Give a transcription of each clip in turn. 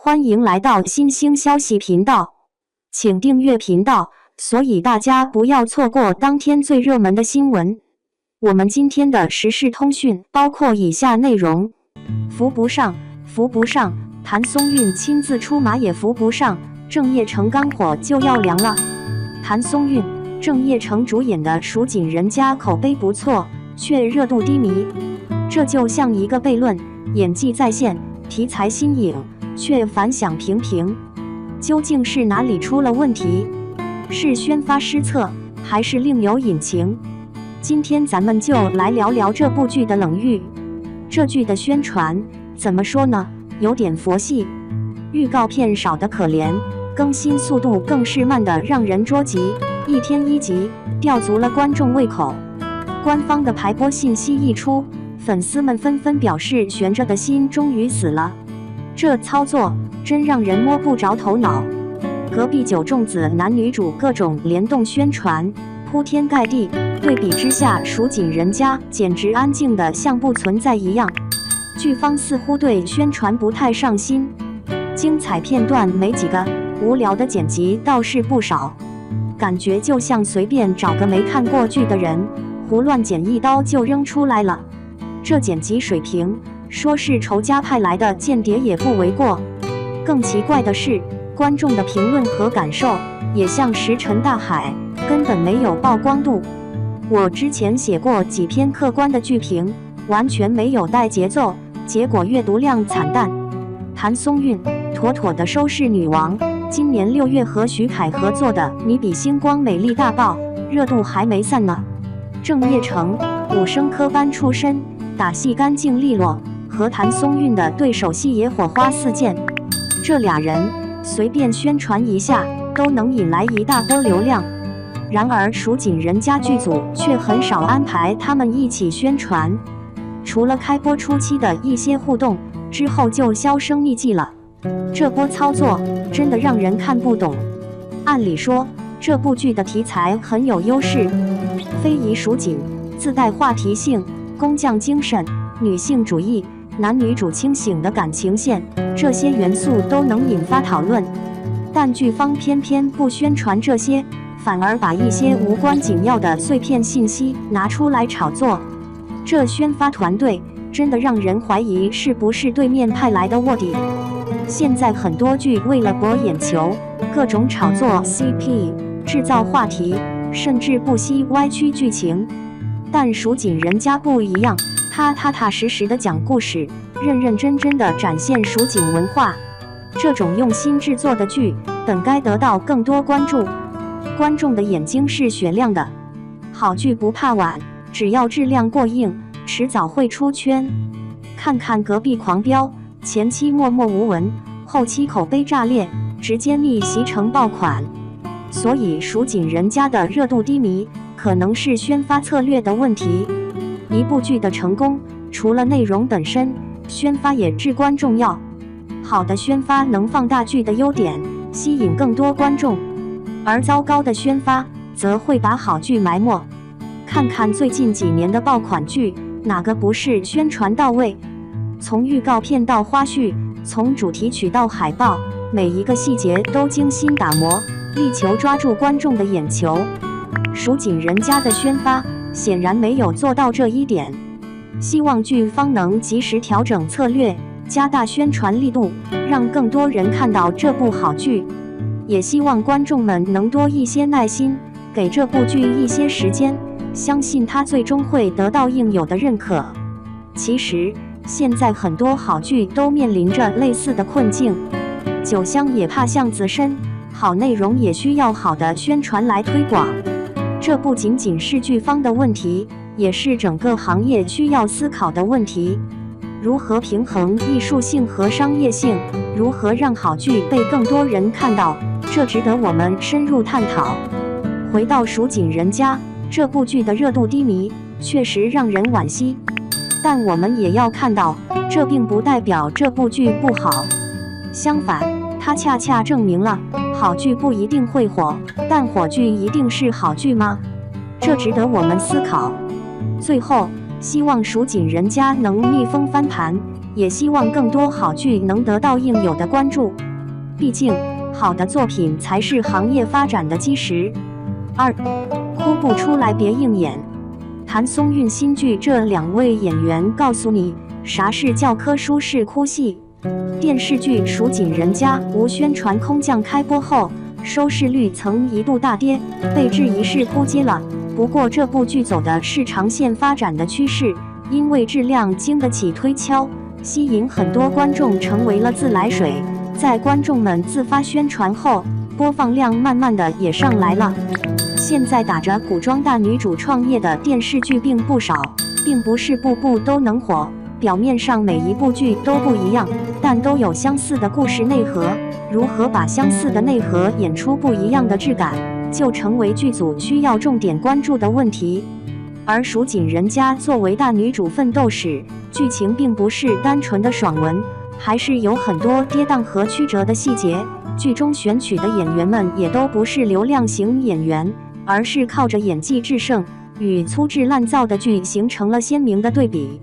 欢迎来到新兴消息频道，请订阅频道，所以大家不要错过当天最热门的新闻。我们今天的时事通讯包括以下内容：扶不上，谭松韵亲自出马也扶不上，郑业成刚火就要凉了。谭松韵、郑业成主演的《蜀锦人家》口碑不错，却热度低迷。这就像一个悖论，演技在线，题材新颖，却反响平平。究竟是哪里出了问题？是宣发失策，还是另有隐情？今天咱们就来聊聊这部剧的冷遇。这剧的宣传怎么说呢？有点佛系，预告片少得可怜，更新速度更是慢得让人捉急，一天一集，吊足了观众胃口。官方的排播信息一出，粉丝们纷纷表示悬着的心终于死了。这操作真让人摸不着头脑。隔壁九重子男女主各种联动宣传，铺天盖地，对比之下，蜀锦人家简直安静的像不存在一样。剧方似乎对宣传不太上心，精彩片段没几个，无聊的剪辑倒是不少，感觉就像随便找个没看过剧的人，胡乱剪一刀就扔出来了。这剪辑水平，说是仇家派来的间谍也不为过。更奇怪的是，观众的评论和感受也像石沉大海，根本没有曝光度。我之前写过几篇客观的剧评，完全没有带节奏，结果阅读量惨淡。谭松韵妥妥的收视女王，今年6月和徐凯合作的《你比星光美丽》大爆，热度还没散呢。郑业成武生科班出身，打戏干净利落，和谭松韵的对手戏也火花四溅。这俩人随便宣传一下，都能引来一大波流量。然而蜀锦人家剧组却很少安排他们一起宣传，除了开播初期的一些互动，之后就销声匿迹了。这波操作真的让人看不懂。按理说，这部剧的题材很有优势，非遗蜀锦，自带话题性，工匠精神，女性主义，男女主清醒的感情线，这些元素都能引发讨论。但剧方偏偏不宣传这些，反而把一些无关紧要的碎片信息拿出来炒作。这宣发团队真的让人怀疑是不是对面派来的卧底。现在很多剧为了博眼球，各种炒作 CP， 制造话题，甚至不惜歪曲剧情。但蜀锦人家不一样，他踏踏实实的讲故事，认认真真的展现蜀锦文化。这种用心制作的剧，本该得到更多关注。观众的眼睛是雪亮的，好剧不怕晚，只要质量过硬，迟早会出圈。看看隔壁狂飙，前期默默无闻，后期口碑炸裂，直接逆袭成爆款。所以蜀锦人家的热度低迷，可能是宣发策略的问题。一部剧的成功，除了内容本身，宣发也至关重要。好的宣发能放大剧的优点，吸引更多观众，而糟糕的宣发则会把好剧埋没。看看最近几年的爆款剧，哪个不是宣传到位？从预告片到花絮，从主题曲到海报，每一个细节都精心打磨，力求抓住观众的眼球。蜀锦人家的宣发显然没有做到这一点，希望剧方能及时调整策略，加大宣传力度，让更多人看到这部好剧。也希望观众们能多一些耐心，给这部剧一些时间，相信它最终会得到应有的认可。其实现在很多好剧都面临着类似的困境，酒香也怕巷子深，好内容也需要好的宣传来推广。这不仅仅是剧方的问题，也是整个行业需要思考的问题。如何平衡艺术性和商业性？如何让好剧被更多人看到？这值得我们深入探讨。回到蜀锦人家，这部剧的热度低迷，确实让人惋惜。但我们也要看到，这并不代表这部剧不好。相反，它恰恰证明了，好剧不一定会火，但火剧一定是好剧吗？这值得我们思考。最后，希望蜀锦人家能逆风翻盘，也希望更多好剧能得到应有的关注。毕竟，好的作品才是行业发展的基石。2. 哭不出来别硬演。谭松韵新剧这2位演员告诉你啥是教科书式哭戏。电视剧《蜀锦人家》无宣传空降开播后，收视率曾一度大跌，被质疑是扑街了。不过这部剧走的是长线发展的趋势，因为质量经得起推敲，吸引很多观众成为了自来水。在观众们自发宣传后，播放量慢慢的也上来了。现在打着古装大女主创业的电视剧并不少，并不是部部都能火。表面上每一部剧都不一样，但都有相似的故事内核。如何把相似的内核演出不一样的质感，就成为剧组需要重点关注的问题。而《蜀锦人家》作为大女主奋斗史，剧情并不是单纯的爽文，还是有很多跌宕和曲折的细节。剧中选取的演员们也都不是流量型演员，而是靠着演技制胜，与粗制滥造的剧形成了鲜明的对比。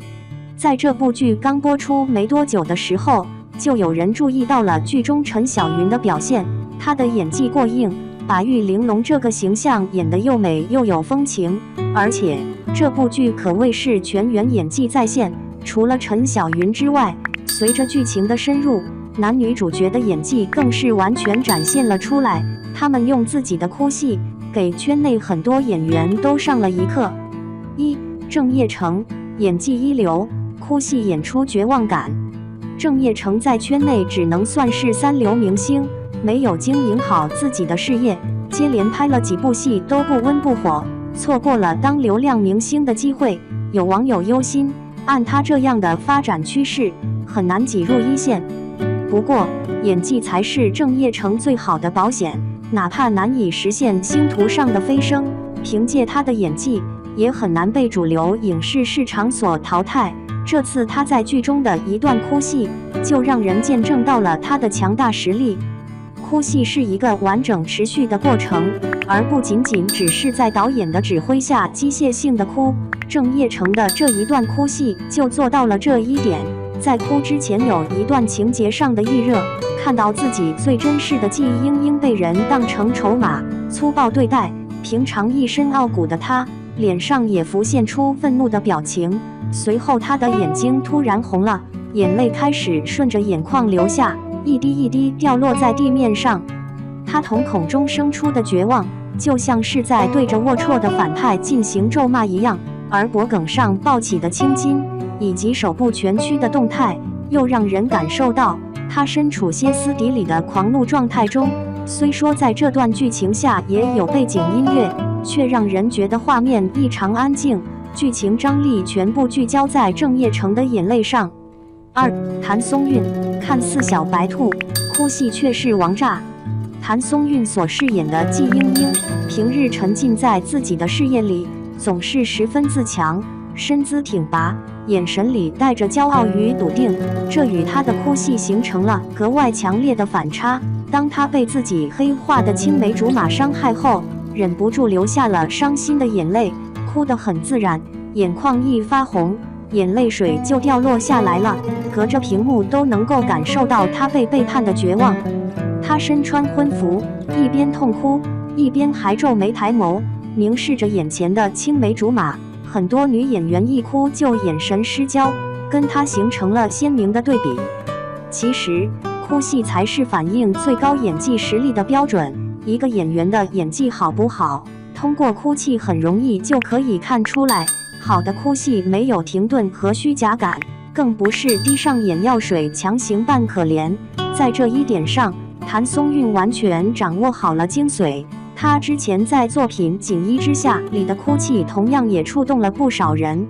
在这部剧刚播出没多久的时候，就有人注意到了剧中陈小云的表现，她的演技过硬，把玉玲珑这个形象演得又美又有风情，而且这部剧可谓是全员演技在线。除了陈小云之外，随着剧情的深入，男女主角的演技更是完全展现了出来。他们用自己的哭戏，给圈内很多演员都上了一课。1. 郑业成，演技一流，哭戏演出绝望感。郑业成在圈内只能算是3流明星，没有经营好自己的事业，接连拍了几部戏都不温不火，错过了当流量明星的机会。有网友忧心，按他这样的发展趋势，很难挤入一线。不过，演技才是郑业成最好的保险，哪怕难以实现星途上的飞升，凭借他的演技，也很难被主流影视市场所淘汰。这次他在剧中的一段哭戏，就让人见证到了他的强大实力。哭戏是一个完整持续的过程，而不仅仅只是在导演的指挥下机械性的哭。郑业成的这一段哭戏就做到了这一点。在哭之前有一段情节上的预热，看到自己最珍视的季英英被人当成筹码，粗暴对待。平常一身傲骨的他，脸上也浮现出愤怒的表情。随后他的眼睛突然红了，眼泪开始顺着眼眶流下，一滴一滴掉落在地面上。他瞳孔中生出的绝望，就像是在对着龌龊的反派进行咒骂一样。而脖梗上爆起的青筋，以及手部蜷曲的动态，又让人感受到他身处歇斯底里的狂怒状态中。虽说在这段剧情下也有背景音乐，却让人觉得画面异常安静，剧情张力全部聚焦在郑业成的眼泪上。2. 谭松韵，看似小白兔，哭戏却是王炸。谭松韵所饰演的季英英，平日沉浸在自己的事业里，总是十分自强，身姿挺拔，眼神里带着骄傲与笃定，这与她的哭戏形成了格外强烈的反差。当她被自己黑化的青梅竹马伤害后，忍不住流下了伤心的眼泪，哭得很自然，眼眶一发红，眼泪水就掉落下来了，隔着屏幕都能够感受到她被背叛的绝望。她身穿婚服，一边痛哭，一边还皱眉抬眸，凝视着眼前的青梅竹马。很多女演员一哭就眼神失焦，跟她形成了鲜明的对比。其实，哭戏才是反映最高演技实力的标准。一个演员的演技好不好，通过哭泣很容易就可以看出来。好的哭戏没有停顿和虚假感，更不是滴上眼药水强行扮可怜。在这一点上，谭松韵完全掌握好了精髓。她之前在作品《锦衣之下》里的哭泣同样也触动了不少人。《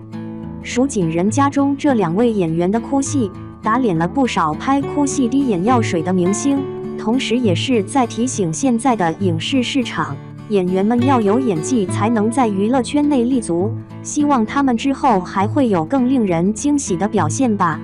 蜀锦人家》中这2位演员的哭戏打脸了不少拍哭戏滴眼药水的明星，同时也是在提醒现在的影视市场，演员们要有演技才能在娱乐圈内立足。希望他们之后还会有更令人惊喜的表现吧。